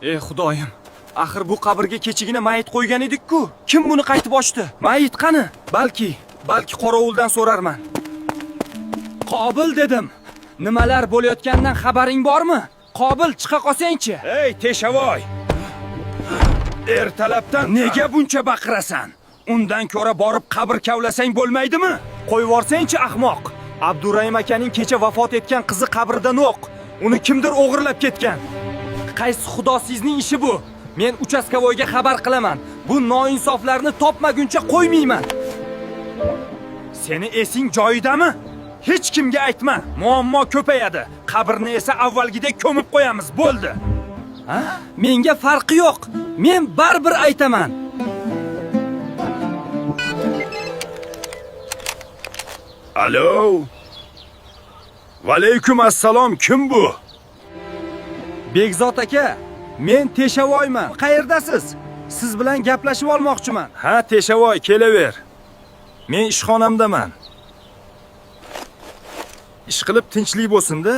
Ey Xudoyim, axir bu qabrga kechagina mayit qo'ygan edik-ku. Kim buni qaytib ochdi? Mayit qani? Balki qorovuldan so'rarman. Qobil dedim. Nimalar bo'layotganidan xabaring bormi? Qobil chiqa qolsang-chi. Ey Teshavoy. Ertalabdan nega buncha baqirasan? Undan ko'ra borib qabr kavlasang bo'lmaydimi? Qo'yib yuborsang-chi ahmoq. Abdurahim akaning kecha vafot etgan qizi qabrdan yo'q. Uni kimdir o'g'irlab ketgan. Qaysi xudosizning ishi bu? Men uchastkavoyga xabar qilaman. Bu noinsoflarni topmaguncha qo'ymayman. Seni esing joyidami? Hech kimga aytma. Muammo ko'payadi. Qabrni esa avvalgidek ko'mib qo'yamiz, bo'ldi. Ha? Menga farqi yo'q. Men baribir aytaman. Alo. Va alaykum assalom. Kim bu? Begzod aka, men Teshavoyman. Qayerdasiz? Siz bilan gaplashib olmoqchiman. Ha, Teshavoy, kelaver. Men ishxonamdaman. Ish qilib tinchlik bo'lsin-da.